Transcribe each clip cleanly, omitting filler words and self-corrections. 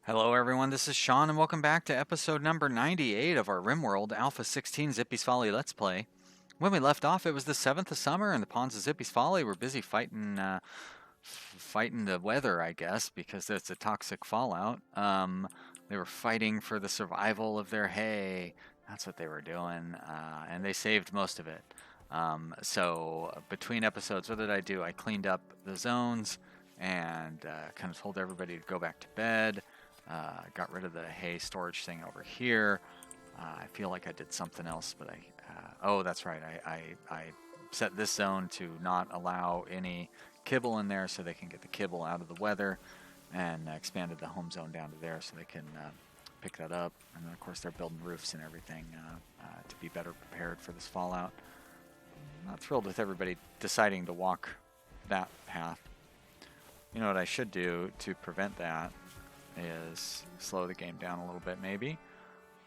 Hello everyone, this is Sean and welcome back to episode number 98 of our Rimworld A16 Zippy's Folly Let's Play. When we left off, it was the 7th of summer and the pawns of Zippy's Folly were busy fighting the weather, I guess, because it's a toxic fallout. They were fighting for the survival of their hay. That's what they were doing, and they saved most of it. So between episodes, what did I do? I cleaned up the zones and kind of told everybody to go back to bed. Got rid of the hay storage thing over here. I feel like I did something else, but oh, that's right. I set this zone to not allow any kibble in there so they can get the kibble out of the weather, and expanded the home zone down to there so they can pick that up. And then, of course, they're building roofs and everything to be better prepared for this fallout. I'm not thrilled with everybody deciding to walk that path. You know what I should do to prevent that is slow the game down a little bit, maybe.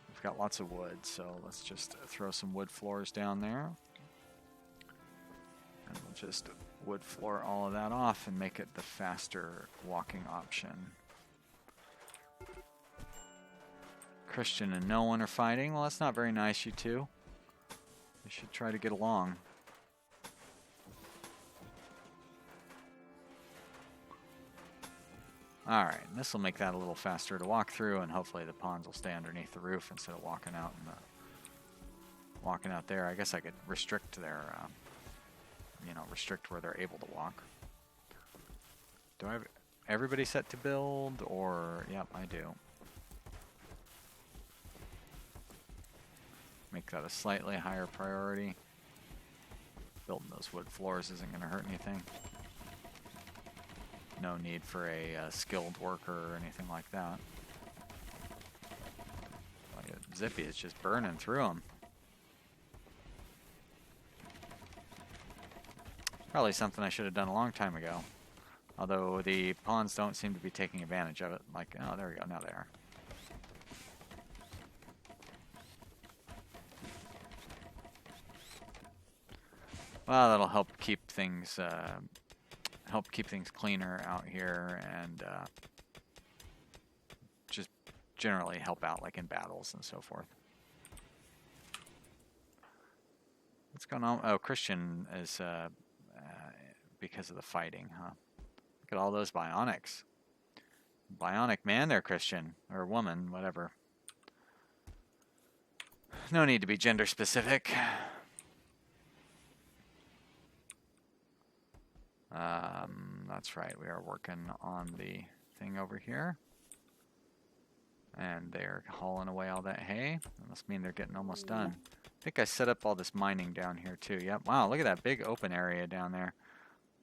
We've got lots of wood, so let's just throw some wood floors down there. And we'll just wood floor all of that off and make it the faster walking option. Christian and no one are fighting. Well, that's not very nice, you two. You should try to get along. Alright, this will make that a little faster to walk through, and hopefully the pawns will stay underneath the roof instead of walking out there. I guess I could restrict their, restrict where they're able to walk. Do I have everybody set to build, or, yep, I do. Make that a slightly higher priority. Building those wood floors isn't going to hurt anything. No need for a skilled worker or anything like that. Zippy is just burning through them. Probably something I should have done a long time ago. Although the pawns don't seem to be taking advantage of it. Like, oh, there we go, now they are. Well, that'll help keep things cleaner out here, and just generally help out like in battles and so forth. What's going on? Oh, Christian is because of the fighting, huh? Look at all those bionics. Bionic man there, Christian, or woman, whatever. No need to be gender specific. That's right, we are working on the thing over here. And they're hauling away all that hay. That must mean they're getting almost done. I think I set up all this mining down here too. Yep, wow, look at that big open area down there.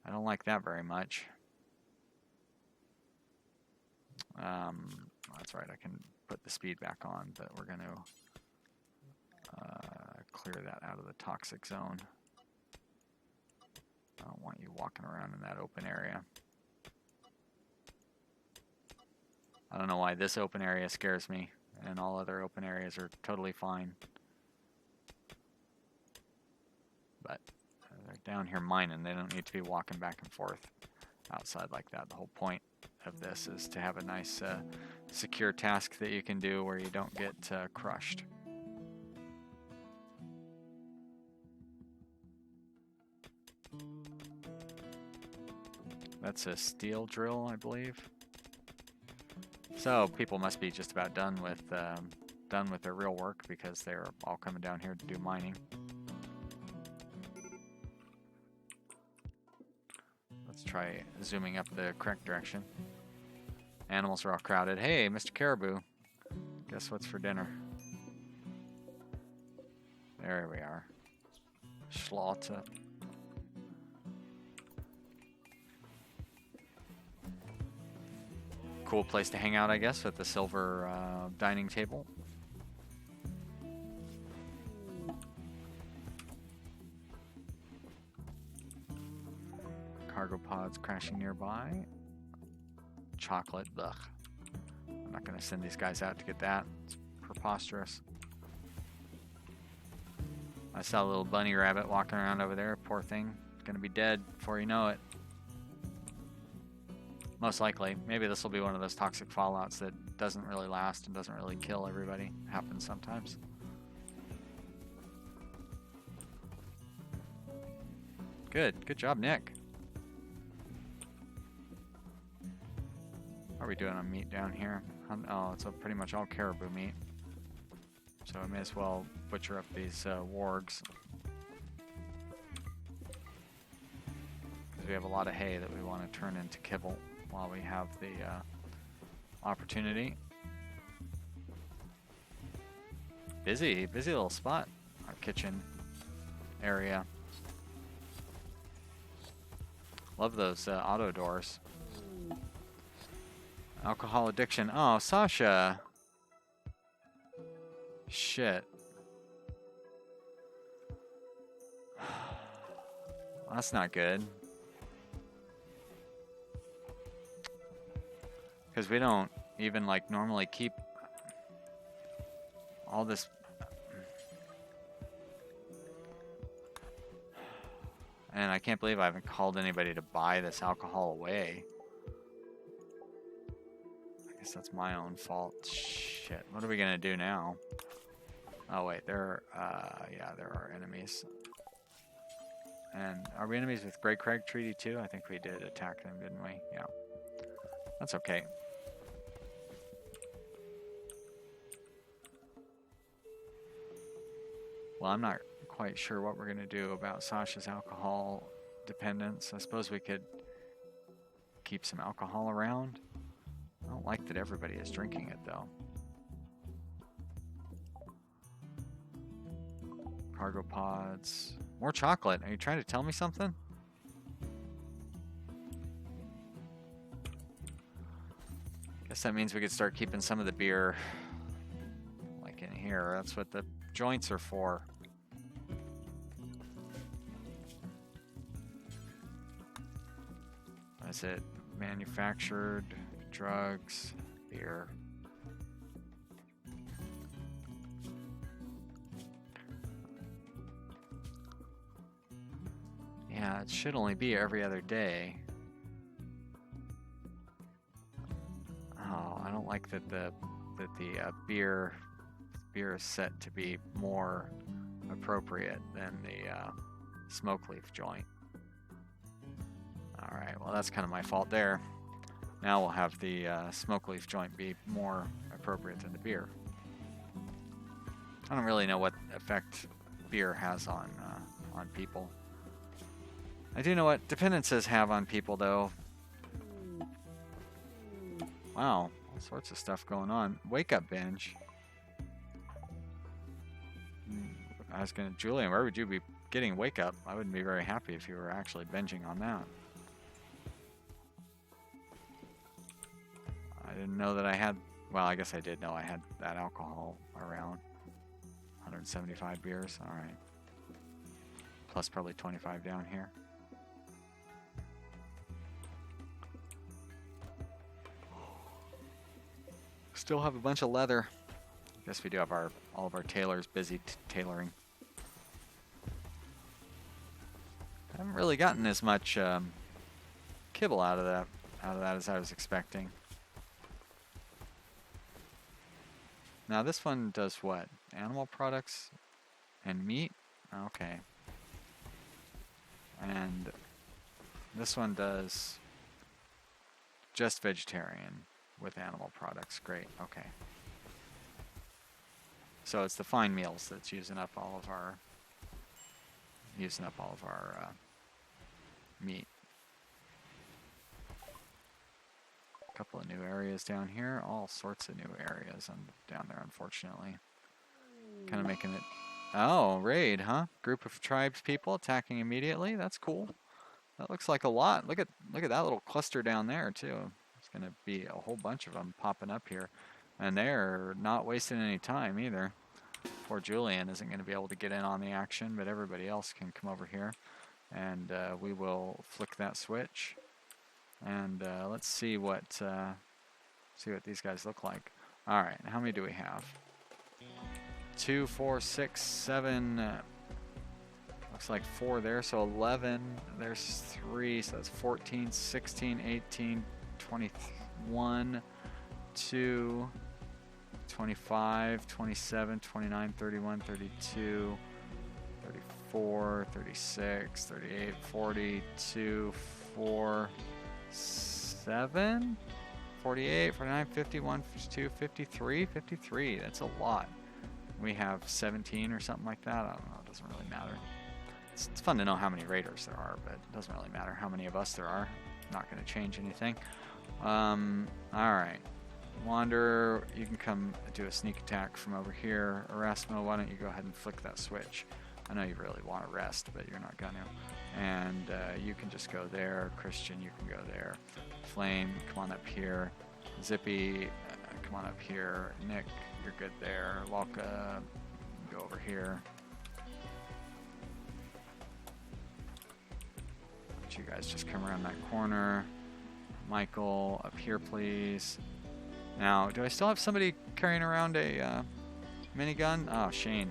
I don't like that very much. That's right, I can put the speed back on, but we're going to clear that out of the toxic zone. I don't want you walking around in that open area. I don't know why this open area scares me, and all other open areas are totally fine. But they're down here mining. They don't need to be walking back and forth outside like that. The whole point of this is to have a nice secure task that you can do where you don't get crushed. That's a steel drill, I believe. So people must be just about done with their real work, because they're all coming down here to do mining. Let's try zooming up the correct direction. Animals are all crowded. Hey, Mr. Caribou. Guess what's for dinner? There we are. Schlauze. Cool place to hang out, I guess, at the silver dining table. Cargo pods crashing nearby. Chocolate, ugh. I'm not going to send these guys out to get that. It's preposterous. I saw a little bunny rabbit walking around over there. Poor thing. It's going to be dead before you know it. Most likely. Maybe this will be one of those toxic fallouts that doesn't really last and doesn't really kill everybody. Happens sometimes. Good. Good job, Nick. How are we doing on meat down here? Oh, it's pretty much all caribou meat. So I may as well butcher up these wargs. Because we have a lot of hay that we want to turn into kibble while we have the opportunity. Busy little spot. Our kitchen area. Love those auto doors. Alcohol addiction. Oh, Sasha. Shit. That's not good. Because we don't even like normally keep all this. And I can't believe I haven't called anybody to buy this alcohol away. I guess that's my own fault. Shit. What are we gonna do now? Oh wait, yeah, there are enemies. And are we enemies with Grey Craig Treaty too? I think we did attack them, didn't we? Yeah. That's okay. Well, I'm not quite sure what we're gonna do about Sasha's alcohol dependence. I suppose we could keep some alcohol around. I don't like that everybody is drinking it though. Cargo pods. More chocolate. Are you trying to tell me something? Guess that means we could start keeping some of the beer like in here. That's what the joints are for. Is it manufactured drugs, beer? Yeah, it should only be every other day. Oh, I don't like that the beer is set to be more appropriate than the smoke leaf joint. All right, well that's kind of my fault there. Now we'll have the smoke leaf joint be more appropriate than the beer. I don't really know what effect beer has on people. I do know what dependences have on people, though. Wow, all sorts of stuff going on. Wake up binge. I was gonna, Julian, where would you be getting wake up? I wouldn't be very happy if you were actually binging on that. I didn't know that I had, well, I guess I did know I had that alcohol around. 175 beers, all right. Plus probably 25 down here. Still have a bunch of leather. Guess we do have all of our tailors busy tailoring. I haven't really gotten as much kibble out of that as I was expecting. Now this one does what? Animal products and meat? Okay. And this one does just vegetarian with animal products. Great. Okay. So it's the fine meals that's using up all of our meat. A couple of new areas down here. All sorts of new areas down there, unfortunately. Kind of making it. Oh, raid, huh? Group of tribes people attacking immediately. That's cool. That looks like a lot. Look at that little cluster down there too. There's going to be a whole bunch of them popping up here. And they're not wasting any time either. Poor Julian isn't going to be able to get in on the action, but everybody else can come over here. And we will flick that switch. And let's see what these guys look like. All right, how many do we have? 2, 4, 6, 7. Looks like 4 there, so 11. There's 3, so that's 14, 16, 18, 21, 2, 25, 27, 29, 31, 32, 34, 36, 38, 42, 4, 7, 48, 49, 51, 52, 53, 53. That's a lot. We have 17 or something like that. I don't know. It doesn't really matter. It's fun to know how many raiders there are, but it doesn't really matter how many of us there are. Not going to change anything. Alright. Wanderer, you can come do a sneak attack from over here. Erasmo, why don't you go ahead and flick that switch? I know you really want to rest, but you're not going to. And you can just go there. Christian, you can go there. Flame, come on up here. Zippy, come on up here. Nick, you're good there. Walka, go over here. Let you guys just come around that corner. Michael, up here, please. Now, do I still have somebody carrying around a minigun? Oh, Shane.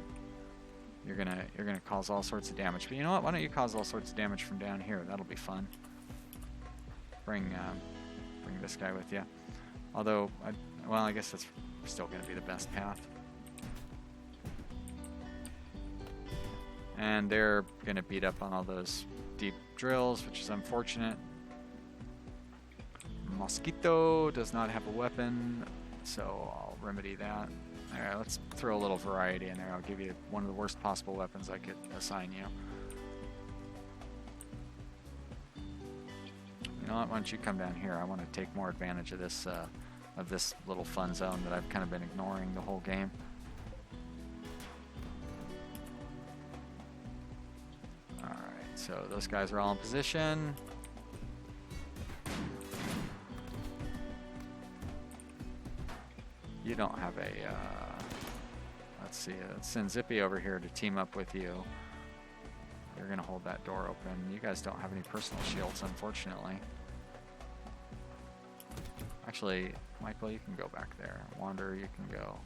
You're gonna cause all sorts of damage. But you know what? Why don't you cause all sorts of damage from down here? That'll be fun. Bring this guy with you. Although, well, I guess that's still gonna be the best path. And they're gonna beat up on all those deep drills, which is unfortunate. Mosquito does not have a weapon, so I'll remedy that. Alright, let's throw a little variety in there. I'll give you one of the worst possible weapons I could assign you. You know what? Why don't you come down here? I want to take more advantage of this little fun zone that I've kind of been ignoring the whole game. Alright, so those guys are all in position. You don't have a, let's see, let's send Zippy over here to team up with you. You're going to hold that door open. You guys don't have any personal shields, unfortunately. Actually, Michael, you can go back there. Wanderer, you can go,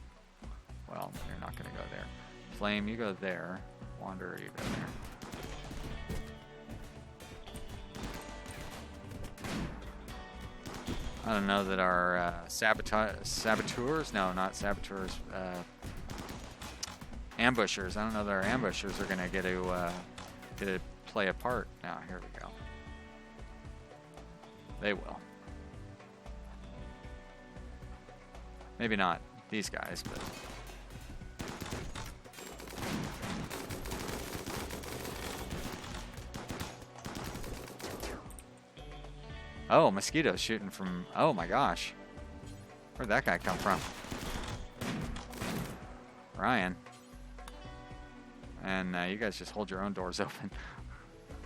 well, you're not going to go there. Flame, you go there. Wanderer, you go there. I don't know that our saboteurs, no, not saboteurs, ambushers. I don't know that our ambushers are going to get to play a part. Now, here we go. They will. Maybe not these guys, but... Oh, mosquitoes shooting from... Oh my gosh. Where'd that guy come from? Ryan. And you guys just hold your own doors open.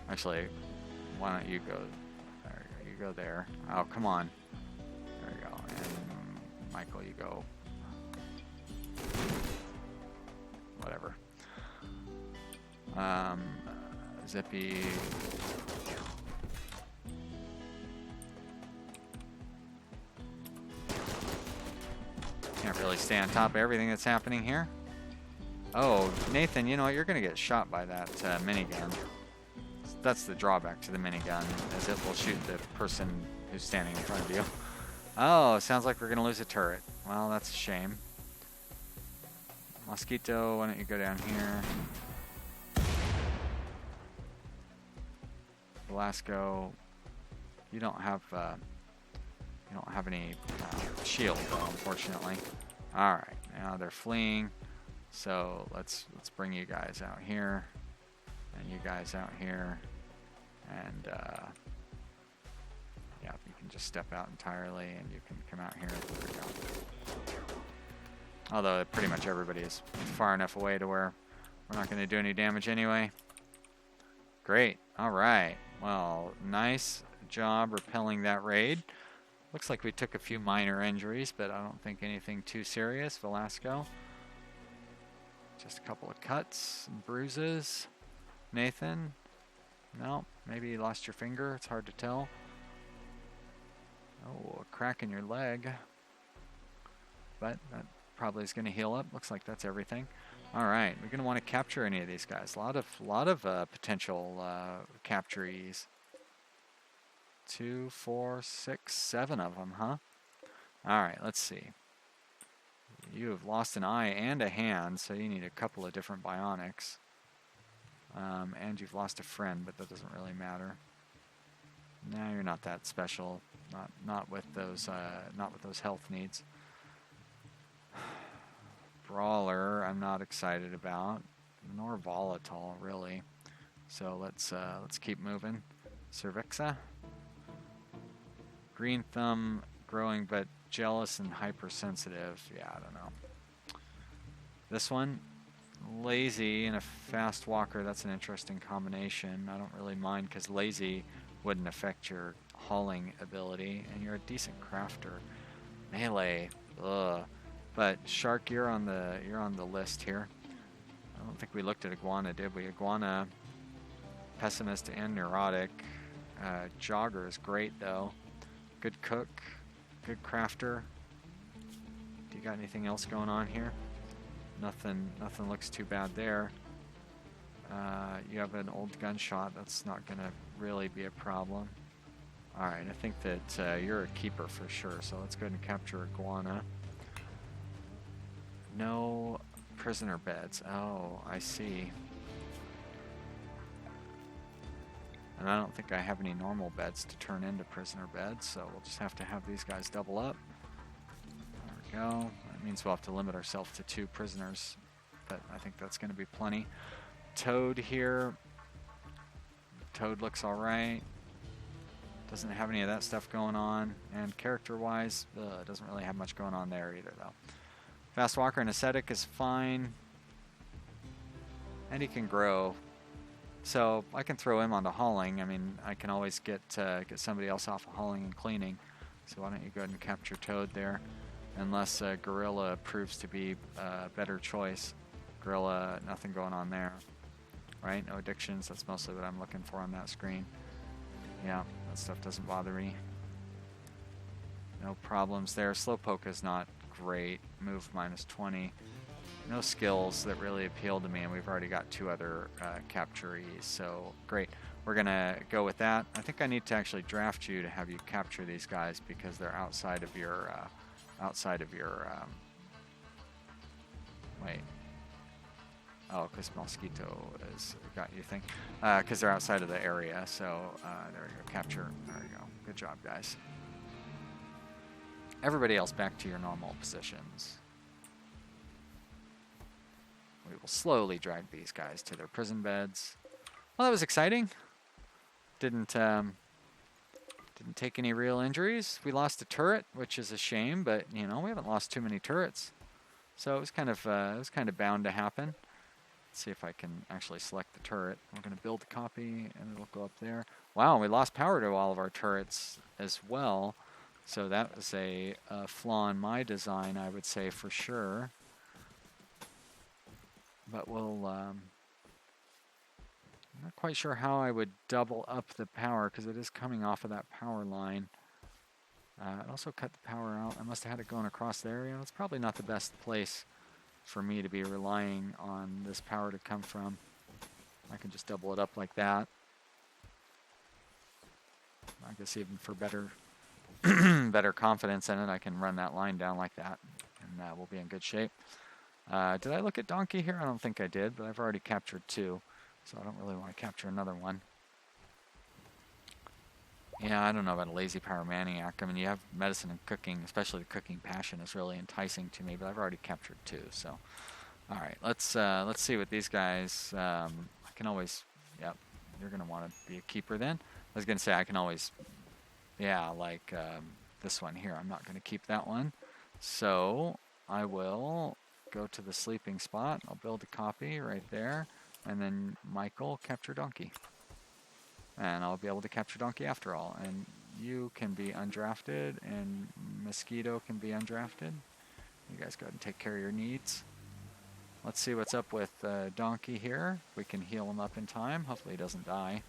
Actually, why don't you go... There, you go there. Oh, come on. There you go. And Michael, you go... Whatever. Zippy... Can't really stay on top of everything that's happening here. Oh, Nathan, you know what? You're going to get shot by that minigun. That's the drawback to the minigun, is it will shoot the person who's standing in front of you. Oh, sounds like we're going to lose a turret. Well, that's a shame. Mosquito, why don't you go down here? Velasco, you don't have any shield, though, unfortunately. All right, now they're fleeing, so let's bring you guys out here, and you guys out here, and yeah, you can just step out entirely, and you can come out here. There we go. Although pretty much everybody is far enough away to where we're not going to do any damage anyway. Great. All right. Well, nice job repelling that raid. Looks like we took a few minor injuries, but I don't think anything too serious. Velasco. Just a couple of cuts and bruises. Nathan. No, maybe you lost your finger. It's hard to tell. Oh, a crack in your leg. But that probably is going to heal up. Looks like that's everything. All right, we're going to want to capture any of these guys. A lot of potential capturees. 2, 4, 6, 7 of them, huh? Alright, let's see. You have lost an eye and a hand, so you need a couple of different bionics. And you've lost a friend, but that doesn't really matter. No, you're not that special. Not with those health needs. Brawler, I'm not excited about, nor volatile really. So let's keep moving. Cervixa, Green Thumb, growing but jealous and hypersensitive. Yeah, I don't know. This one, lazy and a fast walker. That's an interesting combination. I don't really mind because lazy wouldn't affect your hauling ability, and you're a decent crafter. Melee, ugh. But Shark, you're on the list here. I don't think we looked at Iguana, did we? Iguana, pessimist and neurotic. Jogger is great though. Good cook, good crafter. Do you got anything else going on here? Nothing looks too bad there. You have an old gunshot. That's not gonna really be a problem. All right, I think that you're a keeper for sure. So let's go ahead and capture Iguana. No prisoner beds. Oh, I see. And I don't think I have any normal beds to turn into prisoner beds, so we'll just have to have these guys double up. There we go. That means we'll have to limit ourselves to 2 prisoners, but I think that's going to be plenty. Toad here. Toad looks alright. Doesn't have any of that stuff going on. And character-wise, doesn't really have much going on there either, though. Fast Walker and Ascetic is fine. And he can grow. So I can throw him onto hauling. I mean, I can always get somebody else off of hauling and cleaning. So why don't you go ahead and capture Toad there. Unless Gorilla proves to be a better choice. Gorilla, nothing going on there. Right? No addictions. That's mostly what I'm looking for on that screen. Yeah, that stuff doesn't bother me. No problems there. Slowpoke is not great. Move -20. No skills that really appeal to me, and we've already got 2 other capturees, so great. We're gonna go with that. I think I need to actually draft you to have you capture these guys because they're outside of your wait. Oh, because Mosquito has got you thing. Because they're outside of the area, so there you go. Capture. There you go. Good job, guys. Everybody else back to your normal positions. We will slowly drag these guys to their prison beds. Well, that was exciting. Didn't take any real injuries. We lost a turret, which is a shame, but you know we haven't lost too many turrets, so it was kind of bound to happen. Let's see if I can actually select the turret. We're going to build a copy, and it'll go up there. Wow, we lost power to all of our turrets as well, so that was a flaw in my design, I would say for sure. But we'll, I'm not quite sure how I would double up the power because it is coming off of that power line. It also cut the power out. I must have had it going across the area. It's probably not the best place for me to be relying on this power to come from. I can just double it up like that. I guess even for better better confidence in it, I can run that line down like that, and we'll be in good shape. Did I look at Donkey here? I don't think I did, but I've already captured 2, so I don't really want to capture another one. Yeah, I don't know about a lazy pyromaniac. I mean, you have medicine and cooking, especially the cooking passion is really enticing to me, but I've already captured 2, so. All right, let's see what these guys, I can always, yep, you're going to want to be a keeper then. I was going to say I can always, yeah, like this one here. I'm not going to keep that one. So I will go to the sleeping spot. I'll build a copy right there. And then Michael, capture Donkey. And I'll be able to capture Donkey after all. And you can be undrafted, and Mosquito can be undrafted. You guys go ahead and take care of your needs. Let's see what's up with Donkey here. We can heal him up in time. Hopefully he doesn't die.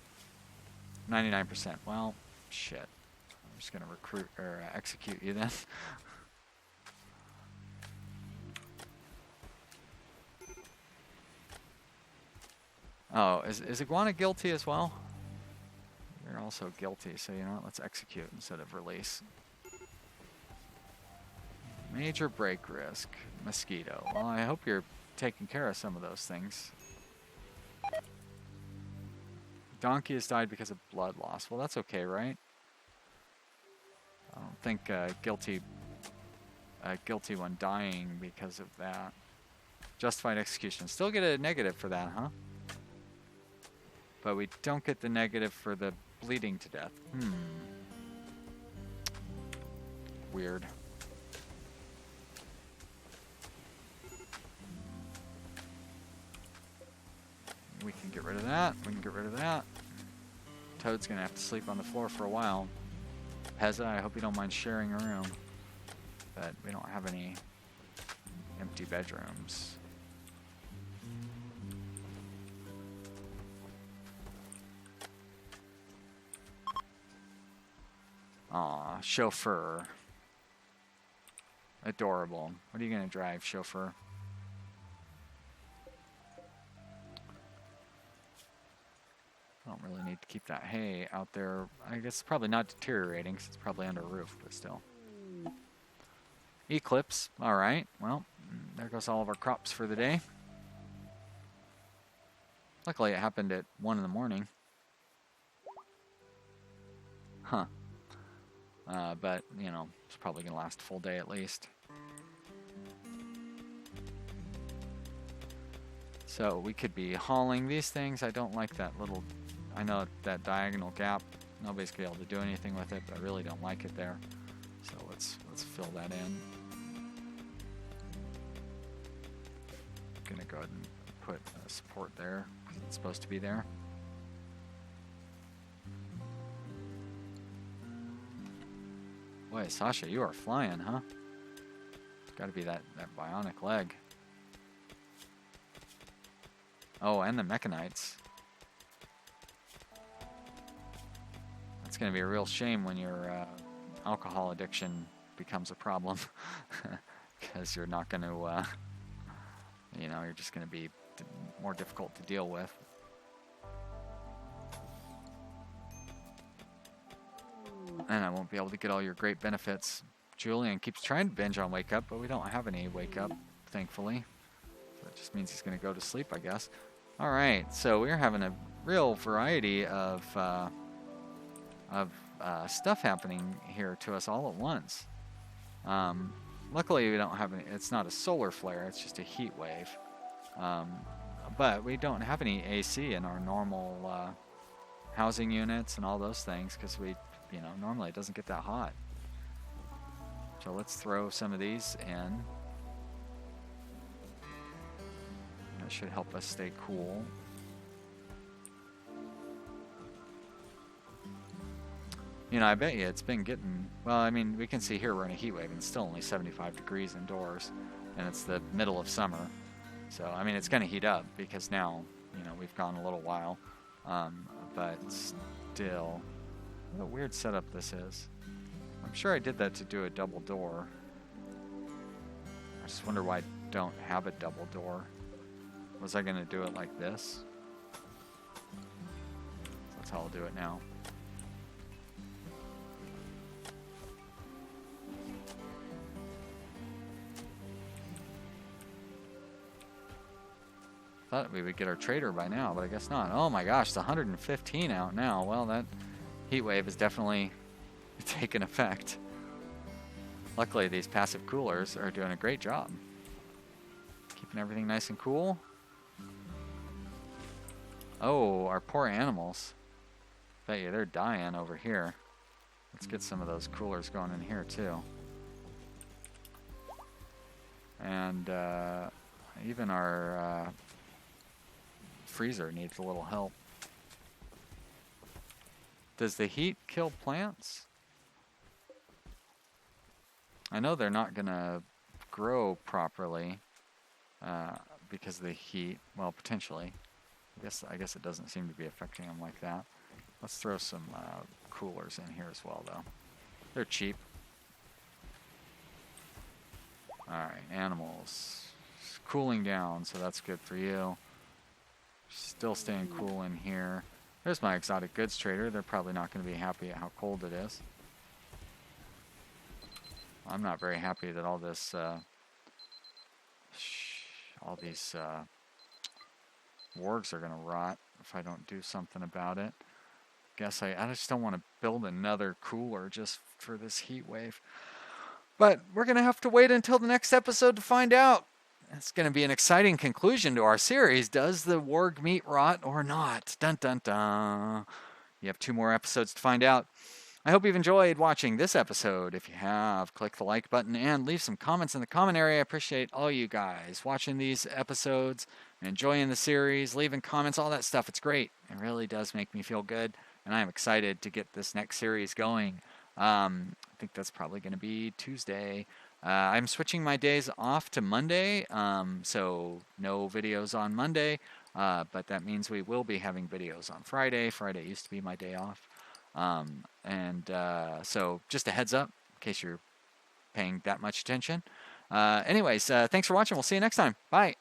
99%. Well, shit. I'm just going to recruit or execute you then. Oh, is Iguana guilty as well? You're also guilty, so you know what? Let's execute instead of release. Major break risk. Mosquito. Well, I hope you're taking care of some of those things. Donkey has died because of blood loss. Well, that's okay, right? I don't think guilty one dying because of that. Justified execution. Still get a negative for that, huh? But we don't get the negative for the bleeding to death. Weird. We can get rid of that. We can get rid of that. Toad's gonna have to sleep on the floor for a while. Pezza, I hope you don't mind sharing a room. But we don't have any empty bedrooms. Aw, chauffeur. Adorable. What are you gonna drive, chauffeur? I don't really need to keep that hay out there. I guess it's probably not deteriorating because it's probably under a roof, but still. Eclipse. Alright, well, there goes all of our crops for the day. Luckily it happened at 1 in the morning. Huh. But, you know, it's probably going to last a full day at least. So we could be hauling these things. I don't like that little... I know that diagonal gap. Nobody's going to be able to do anything with it, but I really don't like it there. So let's fill that in. Gonna go ahead and put support there because it's supposed to be there. Boy, Sasha, you are flying, huh? It's got to be that bionic leg. Oh, and the mechanites. It's going to be a real shame when your alcohol addiction becomes a problem, because you're not going to, you know, you're just going to be more difficult to deal with. And I won't be able to get all your great benefits. Julian keeps trying to binge on Wake Up, but we don't have any Wake Up, thankfully. So that just means he's going to go to sleep, I guess. Alright, so we're having a real variety of stuff happening here to us all at once. Luckily, we don't have any. It's not a solar flare; it's just a heat wave. But we don't have any AC in our normal housing units and all those things because we, you know, normally it doesn't get that hot. So let's throw some of these in. That should help us stay cool. You know, I bet you it's been getting... Well, I mean, we can see here we're in a heat wave and it's still only 75 degrees indoors. And it's the middle of summer. So, I mean, it's going to heat up because now, you know, we've gone a little while. But still... What a weird setup this is. I'm sure I did that to do a double door. I just wonder why I don't have a double door. Was I going to do it like this? That's how I'll do it now. Thought we would get our trader by now, but I guess not. Oh my gosh, it's 115 out now. Well, that heat wave is definitely taking effect. Luckily, these passive coolers are doing a great job. Keeping everything nice and cool. Oh, our poor animals. Bet you they're dying over here. Let's get some of those coolers going in here too. And even our freezer needs a little help. Does the heat kill plants? I know they're not gonna grow properly because of the heat. Well, potentially. I guess it doesn't seem to be affecting them like that. Let's throw some coolers in here as well, though. They're cheap. Alright, animals. It's cooling down, so that's good for you. Still staying cool in here. There's my exotic goods trader. They're probably not going to be happy at how cold it is. I'm not very happy that all this, all these wargs are going to rot if I don't do something about it. Guess I just don't want to build another cooler just for this heat wave. But we're going to have to wait until the next episode to find out. It's going to be an exciting conclusion to our series. Does the warg meat rot or not? Dun dun dun. You have 2 more episodes to find out. I hope you've enjoyed watching this episode. If you have, click the like button and leave some comments in the comment area. I appreciate all you guys watching these episodes and enjoying the series, leaving comments, all that stuff. It's great. It really does make me feel good, and I'm excited to get this next series going. I think that's probably going to be Tuesday. I'm switching my days off to Monday, so no videos on Monday, but that means we will be having videos on Friday. Friday used to be my day off. So just a heads up in case you're paying that much attention. Anyways, thanks for watching. We'll see you next time. Bye.